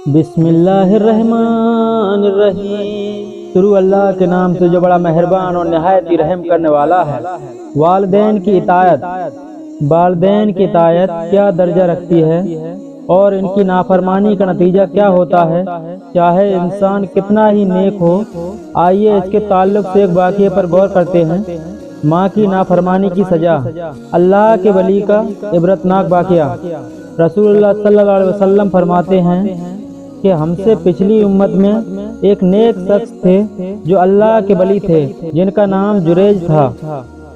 بسم اللہ الرحمن الرحیم۔ شروع اللہ کے نام سے جو بڑا مہربان اور نہایت ہی رحم کرنے والا ہے۔ والدین کی اطاعت کیا درجہ رکھتی ہے اور ان کی نافرمانی کا نتیجہ کیا ہوتا ہے، چاہے انسان کتنا ہی نیک ہو۔ آئیے اس کے تعلق سے ایک واقعے پر غور کرتے ہیں۔ ماں کی نافرمانی کی سزا۔ اللہ کے ولی کا عبرتناک واقعہ۔ رسول اللہ صلی اللہ علیہ وسلم فرماتے ہیں کہ ہم سے پچھلی امت میں ایک نیک شخص تھے جو اللہ کے ولی تھے، جن کا نام جریج تھا۔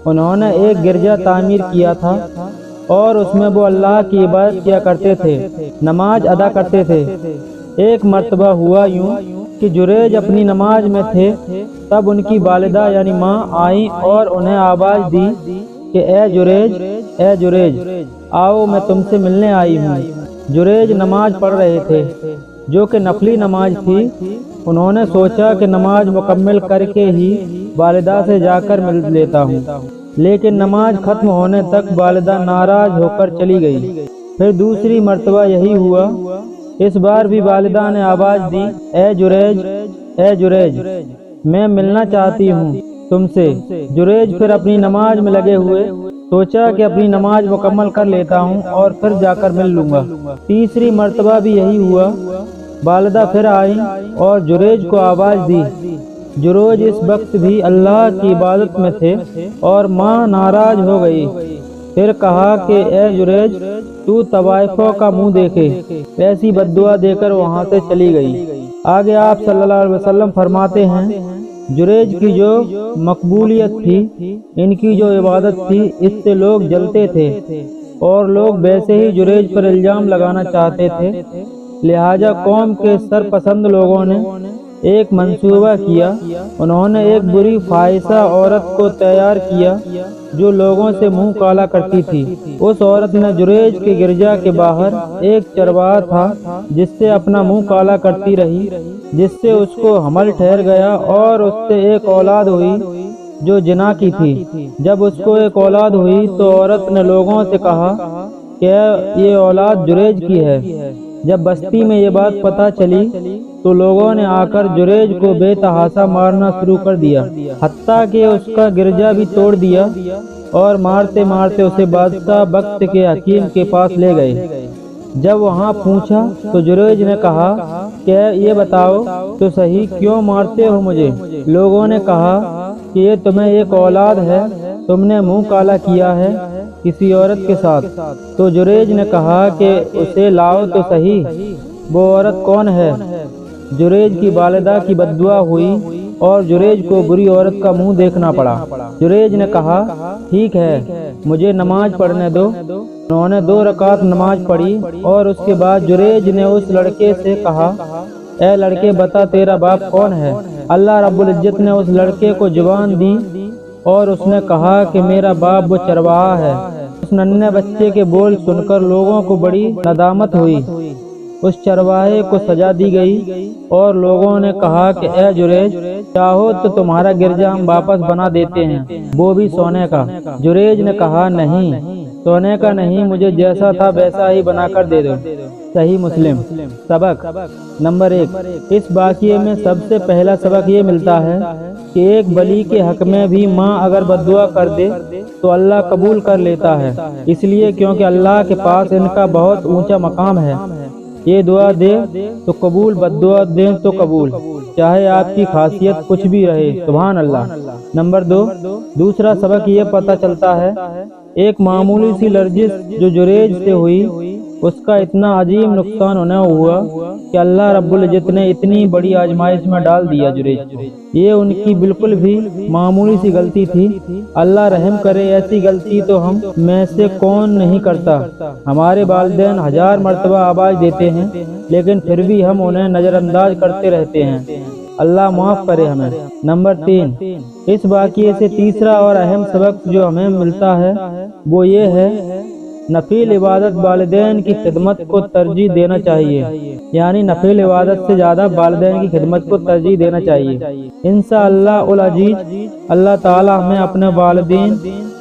انہوں نے ایک گرجا تعمیر کیا تھا اور اس میں وہ اللہ کی عبادت کیا کرتے تھے، نماز ادا کرتے تھے۔ ایک مرتبہ ہوا یوں کہ جریج اپنی نماز میں تھے، تب ان کی والدہ یعنی ماں آئیں اور انہیں آواز دی کہ اے جریج آؤ، میں تم سے ملنے آئی ہوں۔ جریج نماز پڑھ رہے تھے جو کہ نفلی نماز تھی۔ انہوں نے سوچا کہ نماز مکمل کر کے ہی والدہ سے جا کر مل لیتا ہوں، لیکن نماز ختم ہونے تک والدہ ناراض ہو کر چلی گئی۔ پھر دوسری مرتبہ یہی ہوا۔ اس بار بھی والدہ نے آواز دی اے جریج میں ملنا چاہتی ہوں تم سے۔ جریج پھر اپنی نماز میں لگے ہوئے، سوچا کہ اپنی نماز مکمل کر لیتا ہوں اور پھر جا کر مل لوں گا۔ تیسری مرتبہ بھی یہی ہوا۔ والدہ پھر آئیں اور جریج کو آواز دی۔ جریج اس وقت بھی اللہ کی عبادت میں تھے اور ماں ناراض ہو گئی۔ پھر کہا کہ اے جریج تو طوائفوں کا منہ دیکھے۔ ایسی بددعا دے کر وہاں سے چلی گئی۔ آگے آپ صلی اللہ علیہ وسلم فرماتے ہیں جریج کی جو مقبولیت تھی، ان کی جو عبادت تھی، اس سے لوگ جلتے تھے اور لوگ ویسے ہی جریج پر الزام لگانا چاہتے تھے۔ لہٰذا قوم کے سرپسند لوگوں نے ایک منصوبہ کیا۔ انہوں نے ایک بری فاحشہ عورت کو تیار کیا جو لوگوں سے منہ کالا کرتی تھی۔ اس عورت نے جریج کے گرجا کے باہر ایک چرواہا تھا جس سے اپنا منہ کالا کرتی رہی، جس سے اس کو حمل ٹھہر گیا اور اس سے ایک اولاد ہوئی جو زنا کی تھی۔ جب اس کو ایک اولاد ہوئی تو عورت نے لوگوں سے کہا کہ یہ اولاد جریج کی ہے۔ جب بستی میں یہ بات پتہ چلی تو لوگوں نے آ کر جریج کو بے تحاشا مارنا شروع کر دیا، حتیٰ کہ اس کا گرجا بھی توڑ دیا اور مارتے مارتے اسے بادشاہ وقت کے حکیم کے پاس لے گئے۔ جب وہاں پوچھا تو جریج نے کہا کہ یہ بتاؤ تو صحیح کیوں مارتے ہو مجھے؟ لوگوں نے کہا کہ یہ تمہیں ایک اولاد ہے، تم نے منہ کالا کیا ہے کسی عورت کے ساتھ۔ تو جریج نے کہا کہ اسے لاؤ تو صحیح، وہ عورت کون ہے؟ جریج کی والدہ کی بددعا ہوئی اور جریج کو بری عورت کا منہ دیکھنا پڑا۔ جریج نے کہا ٹھیک ہے، مجھے نماز پڑھنے دو۔ انہوں نے 2 رکعت نماز پڑھی اور اس کے بعد جریج نے اس لڑکے سے کہا اے لڑکے بتا تیرا باپ کون ہے؟ اللہ رب العزت نے اس لڑکے کو زبان دی اور اس نے کہا کہ میرا باپ وہ چرواہا ہے۔ اس ننھے بچے کے بول سن کر لوگوں کو بڑی ندامت ہوئی۔ اس چرواہے کو سزا دی گئی اور لوگوں نے کہا کہ اے جریج چاہو تو تمہارا گرجا ہم واپس بنا دیتے ہیں، وہ بھی سونے کا۔ جریج نے کہا نہیں، سونے کا نہیں، مجھے جیسا تھا ویسا ہی بنا کر دے دو۔ صحیح مسلم۔ سبق نمبر 1، اس واقعے میں سب سے پہلا سبق یہ ملتا ہے کہ ایک ولی کے حق میں بھی ماں اگر بددعا کر دے تو اللہ قبول کر لیتا ہے، اس لیے کیونکہ اللہ کے پاس ان کا بہت اونچا مقام ہے۔ یہ دعا دے تو قبول، بددعا دیں تو قبول، چاہے آپ کی خاصیت کچھ بھی رہے۔ سبحان اللہ۔ نمبر 2، دوسرا سبق یہ پتہ چلتا ہے ایک معمولی سی لرزش جو جریج سے ہوئی، اس کا اتنا عظیم نقصان انہیں ہوا کہ اللہ رب العزت نے اتنی بڑی آزمائش میں ڈال دیا جریج کو۔ یہ ان کی بالکل بھی معمولی سی غلطی تھی۔ اللہ رحم کرے، ایسی غلطی تو ہم میں سے کون نہیں کرتا۔ ہمارے والدین 1000 مرتبہ آواز دیتے ہیں لیکن پھر بھی ہم انہیں نظر انداز کرتے رہتے ہیں۔ اللہ معاف کرے ہمیں۔ نمبر 3، اس واقعے سے تیسرا اور اہم سبق جو ہمیں ملتا ہے وہ یہ ہے نفل عبادت والدین کی خدمت کو ترجیح دینا چاہیے، یعنی نفل عبادت سے زیادہ والدین کی خدمت کو ترجیح دینا چاہیے۔ انشاءاللہ العزیز اللہ تعالی ہمیں اپنے والدین